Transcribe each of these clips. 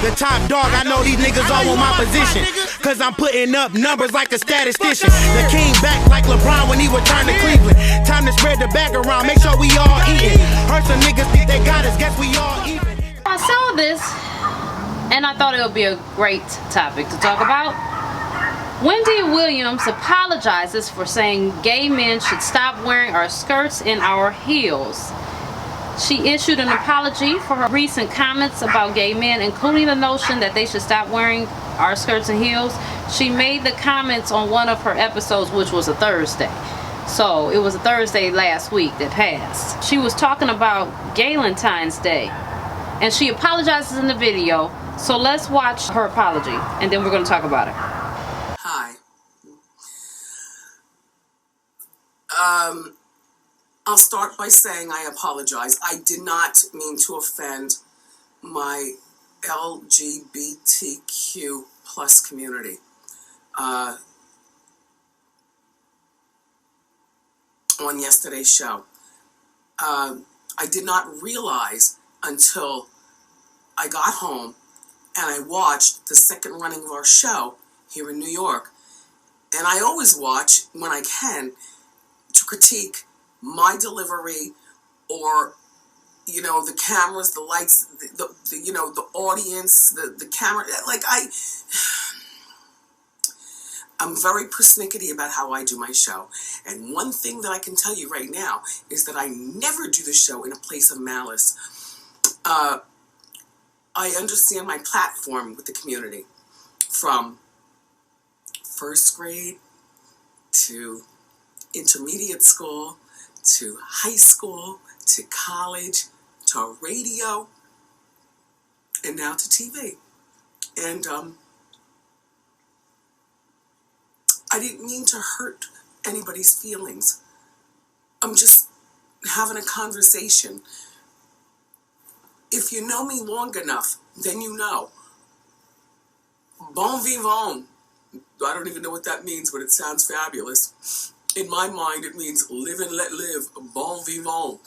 The top dog, I know these niggas all want my position. Cause I'm putting up numbers like a statistician. The king back like LeBron when he returned to Cleveland. Time to spread the bag around, make sure we all eating. Heard some niggas think they got us, guess we all even. I saw this and I thought it would be a great topic to talk about. Wendy Williams apologizes for saying gay men should stop wearing our skirts and our heels. She issued an apology for her recent comments about gay men, including the notion that they should stop wearing our skirts and heels. She made the comments on one of her episodes, which was a Thursday. So it was a Thursday last week that passed. She was talking about Galentine's Day, and she apologizes in the video. So let's watch her apology, and then we're going to talk about it. Hi. I'll start by saying I apologize. I did not mean to offend my LGBTQ plus community. On yesterday's show. I did not realize until I got home and I watched the second running of our show here in New York. And I always watch, when I can, to critique my delivery or, you know, the cameras, the lights, the you know, the audience, the camera. Like, I'm very persnickety about how I do my show. And one thing that I can tell you right now is that I never do the show in a place of malice. I understand my platform with the community, from first grade to intermediate school to high school to college to radio and now to TV. And I didn't mean to hurt anybody's feelings. I'm just having a conversation. If you know me long enough, then you know. Bon vivant. I don't even know what that means, but it sounds fabulous. In my mind, it means live and let live. Bon vivant.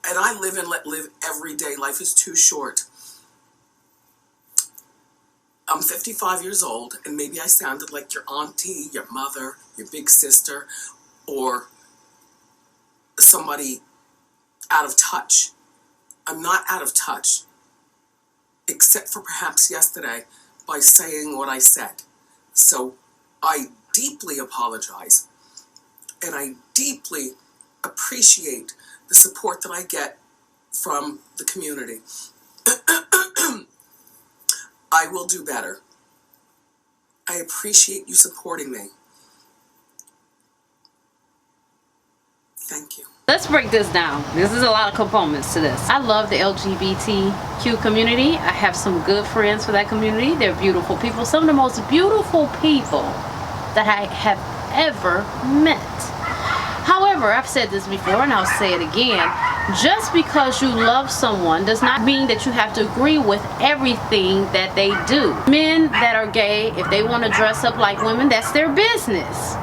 And I live and let live every day. Life is too short. I'm 55 years old, and maybe I sounded like your auntie, your mother, your big sister, or somebody out of touch. I'm not out of touch, except for perhaps yesterday by saying what I said. So I deeply apologize, and I deeply appreciate the support that I get from the community. I will do better. I appreciate you supporting me. Thank you. Let's break this down. This is a lot of components to this. I love the LGBTQ community. I have some good friends for that community. They're beautiful people. Some of the most beautiful people that I have ever met. However, I've said this before and I'll say it again. Just because you love someone does not mean that you have to agree with everything that they do. Men that are gay, if they want to dress up like women, that's their business.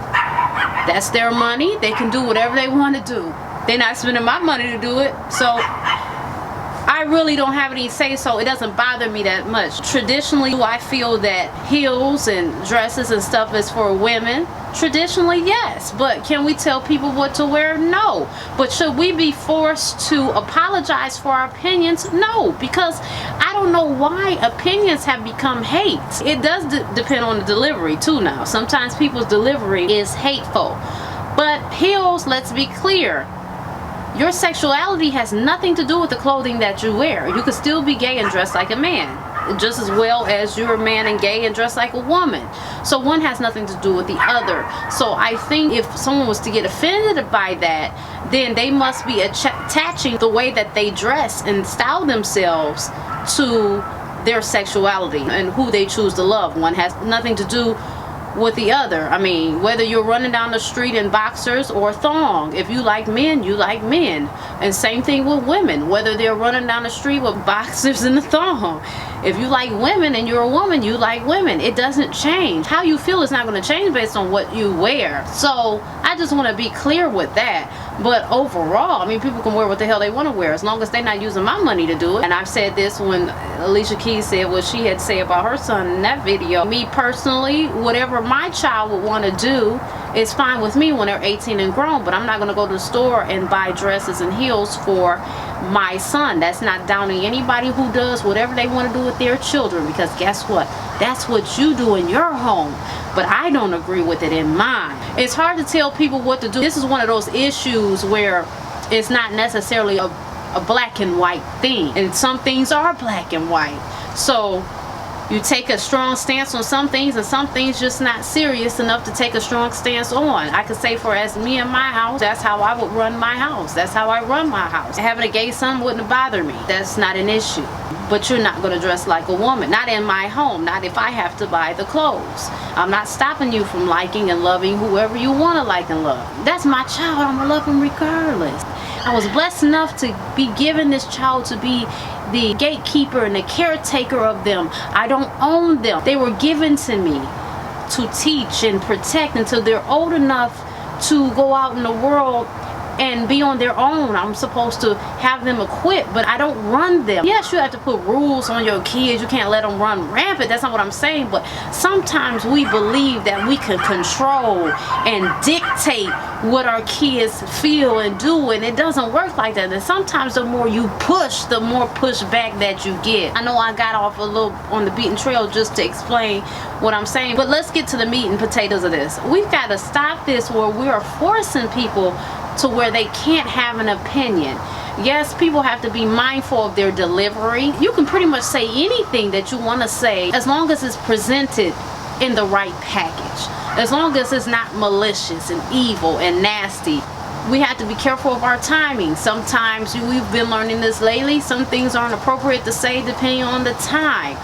That's their money. They can do whatever they want to do. They're not spending my money to do it. So I really don't have any say, so it doesn't bother me that much. Traditionally, I feel that heels and dresses and stuff is for women. Traditionally, yes, but can we tell people what to wear? No. But should we be forced to apologize for our opinions? No, because I don't know why opinions have become hate. It does depend on the delivery too now. Sometimes people's delivery is hateful. But heels, let's be clear, your sexuality has nothing to do with the clothing that you wear. You could still be gay and dress like a man, just as well as you're a man and gay and dress like a woman. So one has nothing to do with the other. So I think if someone was to get offended by that, then they must be attaching the way that they dress and style themselves to their sexuality and who they choose to love. One has nothing to do with the other. I mean, whether you're running down the street in boxers or thong, if you like men, you like men. And same thing with women, whether they're running down the street with boxers and a thong. If you like women and you're a woman, you like women. It doesn't change. How you feel is not going to change based on what you wear. So I I just want to be clear with that. But overall, I mean, people can wear what the hell they want to wear as long as they're not using my money to do it. And I've said this when Alicia Keys said what she had to say about her son in that video. Me personally, whatever my child would want to do is fine with me when they're 18 and grown, but I'm not going to go to the store and buy dresses and heels for my son. That's not downing anybody who does whatever they want to do with their children, because guess what? That's what you do in your home, but I don't agree with it in mine. It's hard to tell people what to do. This is one of those issues where it's not necessarily a black and white thing, and some things are black and white. So you take a strong stance on some things, and some things just not serious enough to take a strong stance on. I could say for as me and my house, that's how I would run my house. That's how I run my house. Having a gay son wouldn't bother me. That's not an issue. But you're not going to dress like a woman. Not in my home. Not if I have to buy the clothes. I'm not stopping you from liking and loving whoever you want to like and love. That's my child. I'm going to love him regardless. I was blessed enough to be given this child to be the gatekeeper and the caretaker of them. I don't own them. They were given to me to teach and protect until they're old enough to go out in the world and be on their own. I'm supposed to have them equipped, but I don't run them. Yes, you have to put rules on your kids. You can't let them run rampant. That's not what I'm saying, but sometimes we believe that we can control and dictate what our kids feel and do, and it doesn't work like that. And sometimes the more you push, the more pushback that you get. I know I got off a little on the beaten trail just to explain what I'm saying, but let's get to the meat and potatoes of this. We've got to stop this where we are forcing people to where they can't have an opinion. Yes, people have to be mindful of their delivery. You can pretty much say anything that you want to say as long as it's presented in the right package. As long as it's not malicious and evil and nasty. We have to be careful of our timing. Sometimes we've been learning this lately. Some things aren't appropriate to say depending on the time.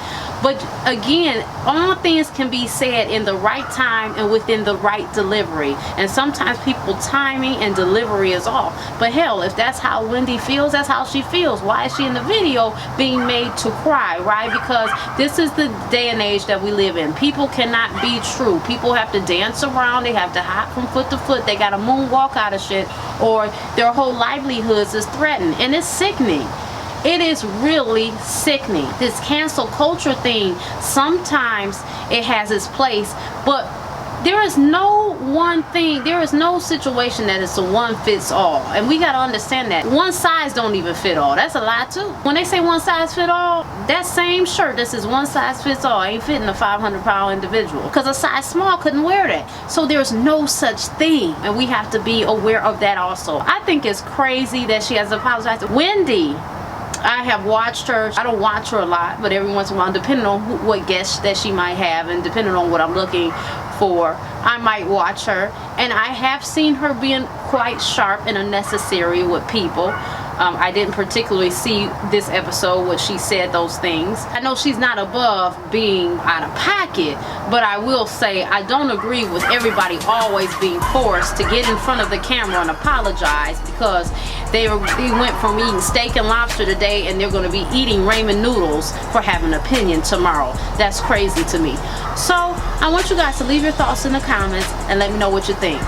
But again, all things can be said in the right time and within the right delivery. And sometimes people's timing and delivery is off. But hell, if that's how Wendy feels, that's how she feels. Why is she in the video being made to cry, right? Because this is the day and age that we live in. People cannot be true. People have to dance around. They have to hop from foot to foot. They got to moonwalk out of shit, or their whole livelihoods is threatened. And it's sickening. It is really sickening. This cancel culture thing, sometimes it has its place, but there is no one thing, there is no situation that is a one fits all. And we got to understand that. One size don't even fit all. That's a lie too. When they say one size fit all, that same shirt that says one size fits all ain't fitting a 500-pound individual, because a size small couldn't wear that. So there's no such thing, and we have to be aware of that also. I think it's crazy that she has apologized. Wendy, I have watched her. I don't watch her a lot, but every once in a while, depending on what guests that she might have and depending on what I'm looking for, I might watch her. And I have seen her being quite sharp and unnecessary with people. I didn't particularly see this episode when she said those things. I know she's not above being out of pocket, but I will say I don't agree with everybody always being forced to get in front of the camera and apologize because they went from eating steak and lobster today and they're going to be eating ramen noodles for having an opinion tomorrow. That's crazy to me. So I want you guys to leave your thoughts in the comments and let me know what you think.